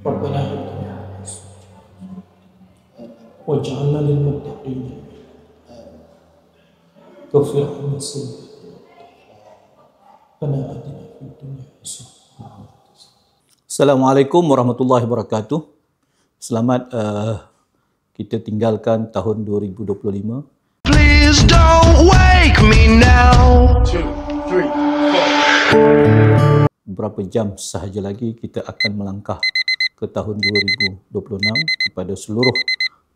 ربنا هب لنا واجعلنا للمتقين كفر عنا السيئات ربنا آتنا في الدنيا حسنة. Assalamualaikum warahmatullahi wabarakatuh. Selamat kita tinggalkan tahun 2025. Please don't wake me now. 2, 3, 4. Beberapa jam sahaja lagi kita akan melangkah ke tahun 2026 kepada seluruh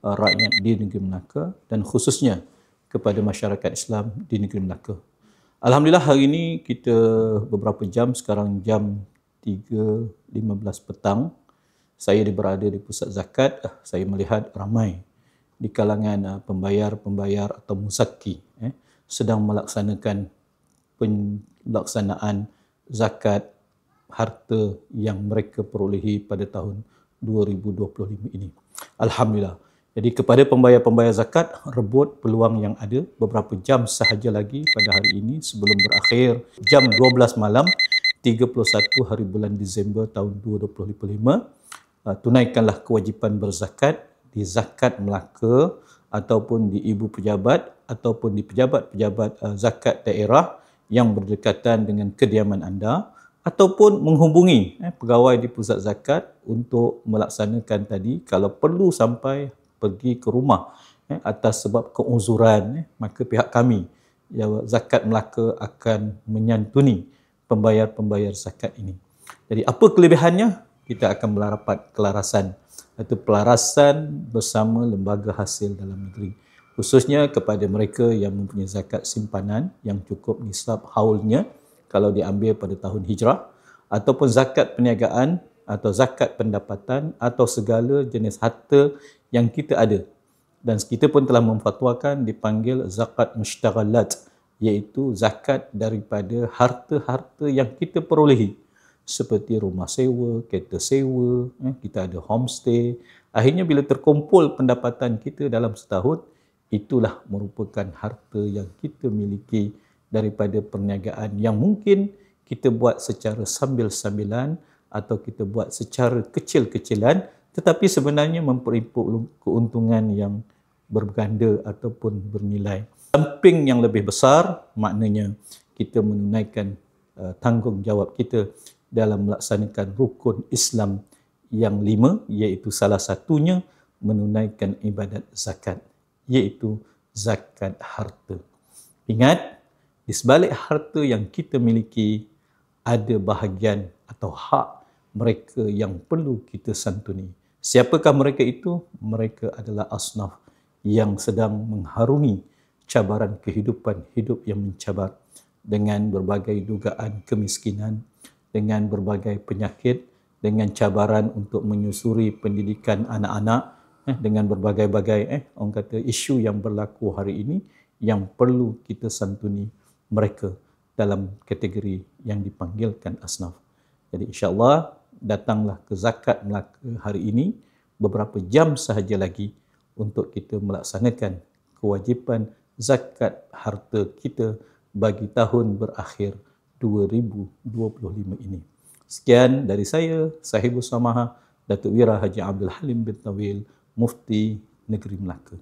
rakyat di negeri Melaka dan khususnya kepada masyarakat Islam di negeri Melaka. Alhamdulillah hari ini kita beberapa jam, sekarang jam 3.15 petang, saya berada di pusat zakat. Saya melihat ramai di kalangan pembayar-pembayar atau musaki sedang melaksanakan pelaksanaan zakat harta yang mereka perolehi pada tahun 2025 ini. Alhamdulillah. Jadi kepada pembayar-pembayar zakat, rebut peluang yang ada. Beberapa jam sahaja lagi pada hari ini sebelum berakhir jam 12 malam 31 hari bulan Disember tahun 2025. Tunaikanlah kewajipan berzakat di Zakat Melaka ataupun di ibu pejabat ataupun di pejabat-pejabat zakat daerah yang berdekatan dengan kediaman anda, ataupun menghubungi pegawai di pusat zakat untuk melaksanakan tadi. Kalau perlu sampai pergi ke rumah atas sebab keuzuran, maka pihak kami Zakat Melaka akan menyantuni pembayar-pembayar zakat ini. Jadi apa kelebihannya? Kita akan merapat kelarasan, iaitu pelarasan bersama lembaga hasil dalam negeri, khususnya kepada mereka yang mempunyai zakat simpanan yang cukup nisab haulnya kalau diambil pada tahun hijrah, ataupun zakat perniagaan atau zakat pendapatan atau segala jenis harta yang kita ada. Dan kita pun telah memfatwakan dipanggil zakat mushtaghalat, iaitu zakat daripada harta-harta yang kita perolehi seperti rumah sewa, kereta sewa, kita ada homestay. Akhirnya bila terkumpul pendapatan kita dalam setahun, itulah merupakan harta yang kita miliki daripada perniagaan yang mungkin kita buat secara sambil-sambilan atau kita buat secara kecil-kecilan, tetapi sebenarnya memperoleh keuntungan yang berganda ataupun bernilai. Samping yang lebih besar, maknanya kita menunaikan tanggungjawab kita dalam melaksanakan rukun Islam yang 5, iaitu salah satunya menunaikan ibadat zakat, iaitu zakat harta. Ingat, di sebalik harta yang kita miliki ada bahagian atau hak mereka yang perlu kita santuni. Siapakah mereka itu? Mereka adalah asnaf yang sedang mengharungi cabaran kehidupan hidup yang mencabar dengan berbagai dugaan kemiskinan, dengan berbagai penyakit, dengan cabaran untuk menyusuri pendidikan anak-anak, dengan berbagai-bagai orang kata isu yang berlaku hari ini yang perlu kita santuni mereka dalam kategori yang dipanggilkan asnaf. Jadi insya-Allah datanglah ke Zakat Melaka hari ini beberapa jam sahaja lagi untuk kita melaksanakan kewajipan zakat harta kita bagi tahun berakhir 2025 ini. Sekian dari saya, Sahibus Samaha, Datuk Wira Haji Abdul Halim bin Tawil, Mufti Negeri Melaka.